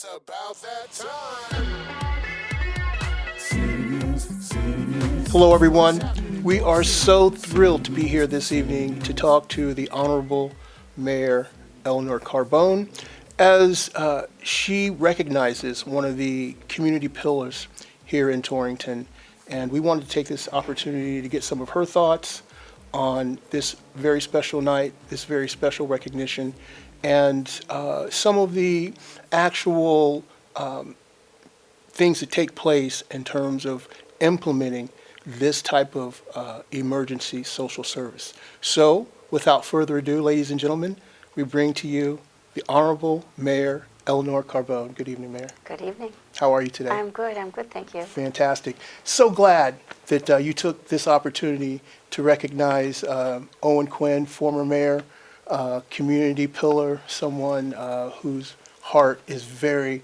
It's about that time. Hello, everyone. We are so thrilled to be here this evening to talk to the Honorable Mayor Elinor Carbone as she recognizes one of the community pillars here in Torrington. And we wanted to take this opportunity to get some of her thoughts on this very special night, this very special recognition, and some of the actual things that take place in terms of implementing this type of emergency social service. So, without further ado, ladies and gentlemen, we bring to you the Honorable Mayor Elinor Carbone. Good evening, Mayor. Good evening. How are you today? I'm good, thank you. Fantastic. So glad that you took this opportunity to recognize Owen Quinn, former mayor, community pillar, someone whose heart is very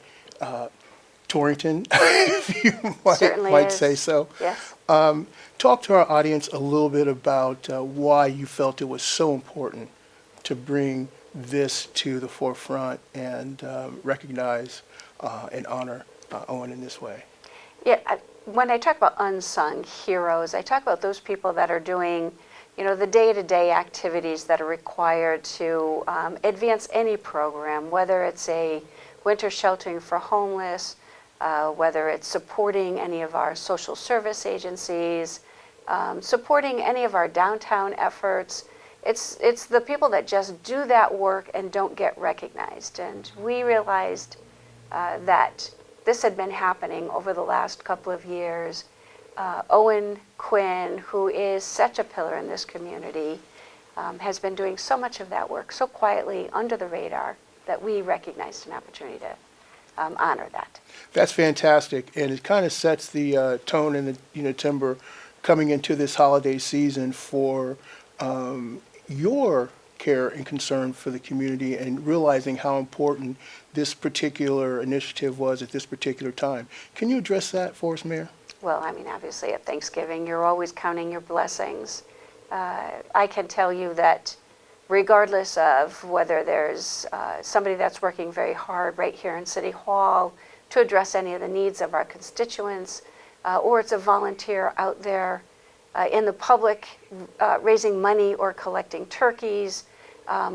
Torrington, if you might say so. Yes. Talk to our audience a little bit about why you felt it was so important to bring this to the forefront and recognize and honor Owen in this way. Yeah, when I talk about unsung heroes, I talk about those people that are doing, the day-to-day activities that are required to advance any program, whether it's a winter sheltering for homeless, whether it's supporting any of our social service agencies, supporting any of our downtown efforts. It's the people that just do that work and don't get recognized. And we realized that this had been happening over the last couple of years. Owen Quinn, who is such a pillar in this community, has been doing so much of that work so quietly under the radar that we recognized an opportunity to honor that. That's fantastic, and it kind of sets the tone and the timber coming into this holiday season for your care and concern for the community and realizing how important this particular initiative was at this particular time. Can you address that for us, Mayor? Well, obviously at Thanksgiving, you're always counting your blessings. I can tell you that regardless of whether there's somebody that's working very hard right here in City Hall to address any of the needs of our constituents, or it's a volunteer out there in the public raising money or collecting turkeys,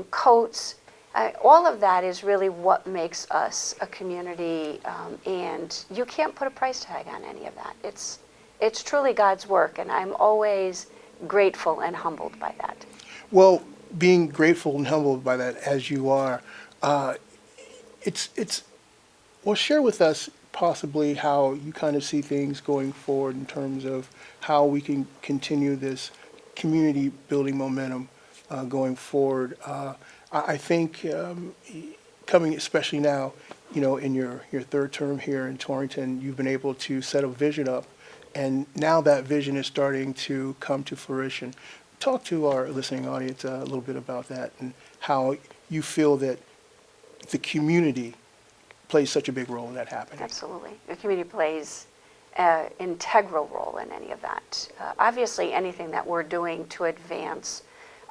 coats, all of that is really what makes us a community, and you can't put a price tag on any of that. It's truly God's work, and I'm always grateful and humbled by that. Well, being grateful and humbled by that as you are, well, share with us possibly how you kind of see things going forward in terms of how we can continue this community building momentum going forward. I think coming especially now, in your third term here in Torrington, you've been able to set a vision up, and now that vision is starting to come to fruition. Talk to our listening audience a little bit about that and how you feel that the community plays such a big role in that happening. Absolutely. The community plays an integral role in any of that. Obviously, anything that we're doing to advance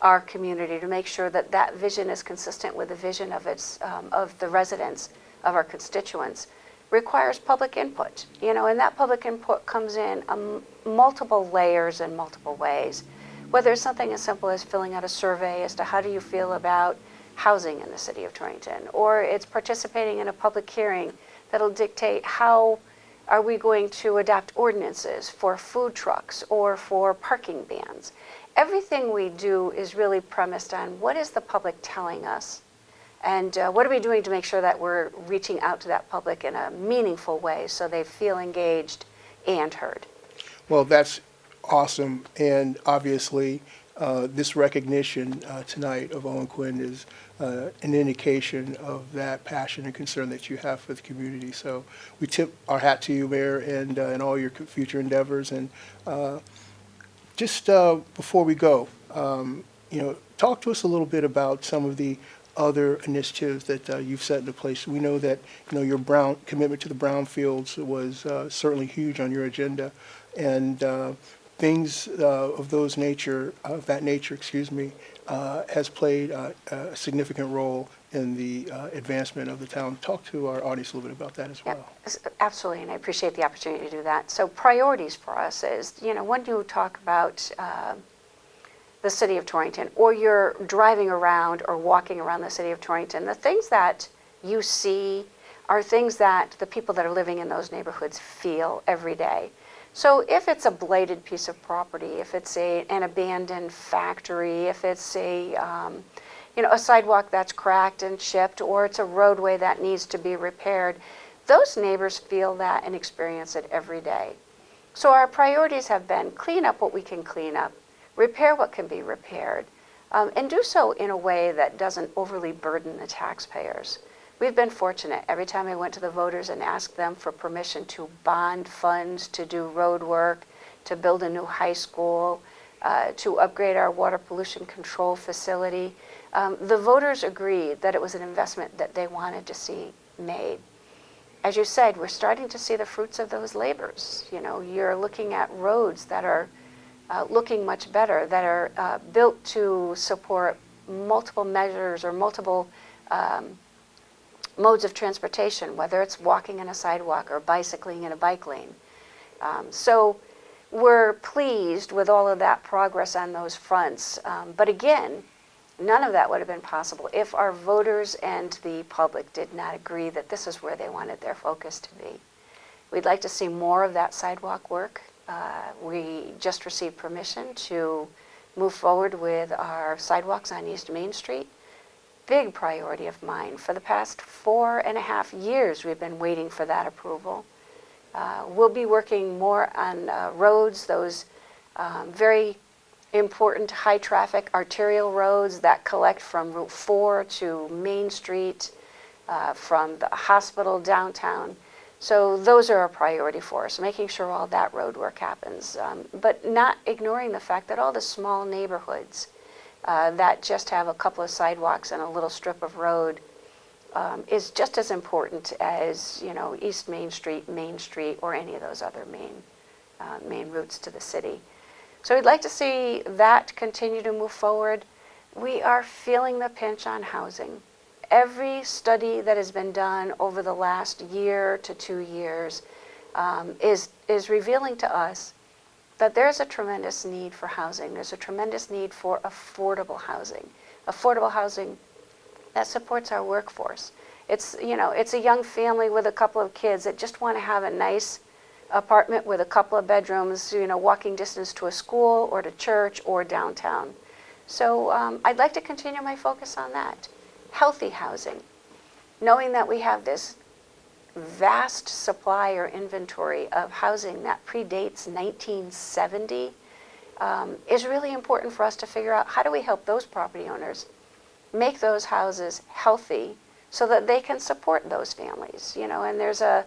our community, to make sure that that vision is consistent with the vision of of the residents, of our constituents, requires public input. And that public input comes in multiple layers and multiple ways. Whether it's something as simple as filling out a survey as to how do you feel about housing in the city of Torrington, or it's participating in a public hearing that'll dictate how are we going to adopt ordinances for food trucks or for parking bans. Everything we do is really premised on what is the public telling us, and what are we doing to make sure that we're reaching out to that public in a meaningful way so they feel engaged and heard. Well, that's awesome, and obviously this recognition tonight of Owen Quinn is an indication of that passion and concern that you have for the community. So we tip our hat to you, Mayor, and all your future endeavors. And just before we go, talk to us a little bit about some of the other initiatives that you've set into place. We know that your commitment to the brownfields was certainly huge on your agenda, and things of that nature, has played a significant role in the advancement of the town. Talk to our audience a little bit about that as well. Absolutely, and I appreciate the opportunity to do that. So priorities for us is, when you talk about the city of Torrington, or you're driving around or walking around the city of Torrington, the things that you see are things that the people that are living in those neighborhoods feel every day. So if it's a blighted piece of property, if it's an abandoned factory, if it's a sidewalk that's cracked and chipped, or it's a roadway that needs to be repaired, those neighbors feel that and experience it every day. So our priorities have been clean up what we can clean up, repair what can be repaired, and do so in a way that doesn't overly burden the taxpayers. We've been fortunate. Every time I went to the voters and asked them for permission to bond funds, to do road work, to build a new high school, to upgrade our water pollution control facility, the voters agreed that it was an investment that they wanted to see made. As you said, we're starting to see the fruits of those labors. You're looking at roads that are looking much better, that are built to support multiple measures or multiple modes of transportation, whether it's walking in a sidewalk or bicycling in a bike lane. So we're pleased with all of that progress on those fronts. But again, none of that would have been possible if our voters and the public did not agree that this is where they wanted their focus to be. We'd like to see more of that sidewalk work. We just received permission to move forward with our sidewalks on East Main Street. Big priority of mine. For the past 4.5 years, we've been waiting for that approval. We'll be working more on roads, those very important high-traffic arterial roads that collect from Route 4 to Main Street, from the hospital downtown. So those are a priority for us, making sure all that road work happens, but not ignoring the fact that all the small neighborhoods that just have a couple of sidewalks and a little strip of road is just as important as East Main Street, or any of those other main routes to the city. So we'd like to see that continue to move forward. We are feeling the pinch on housing. Every study that has been done over the last year to 2 years is revealing to us that there's a tremendous need for housing. There's a tremendous need for affordable housing that supports our workforce. It's a young family with a couple of kids that just want to have a nice apartment with a couple of bedrooms, walking distance to a school or to church or downtown. So I'd like to continue my focus on that. Healthy housing, knowing that we have this vast supply or inventory of housing that predates 1970 is really important for us to figure out how do we help those property owners make those houses healthy so that they can support those families, and there's a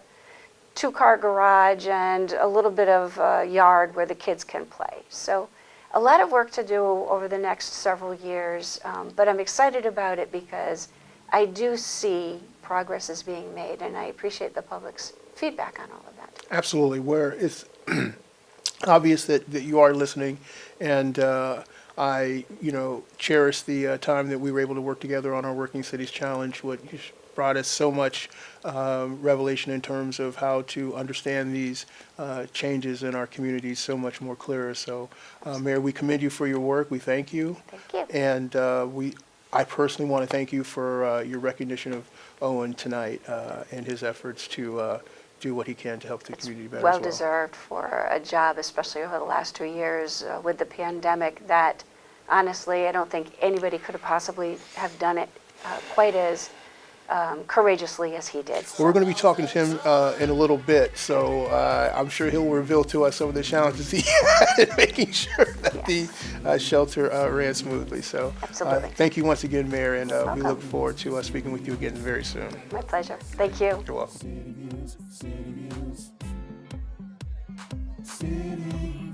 2-car garage and a little bit of a yard where the kids can play. So a lot of work to do over the next several years, but I'm excited about it because I do see progress is being made, and I appreciate the public's feedback on all of that. Absolutely. Where it's obvious that you are listening, and I cherish the time that we were able to work together on our Working Cities Challenge, which brought us so much revelation in terms of how to understand these changes in our communities so much more clearer. So, Mayor, we commend you for your work. We thank you. Thank you. And I personally want to thank you for your recognition of Owen tonight and his efforts to do what he can to help the community better as well. Well deserved for a job, especially over the last 2 years with the pandemic, that honestly I don't think anybody could have possibly have done it quite as courageously as he did. Well, we're going to be talking to him in a little bit, so I'm sure he'll reveal to us some of the challenges he had in making sure that the shelter ran smoothly. So Absolutely. Thank you once again, Mayor, and we look forward to speaking with you again very soon. My pleasure. Thank you. You're welcome. City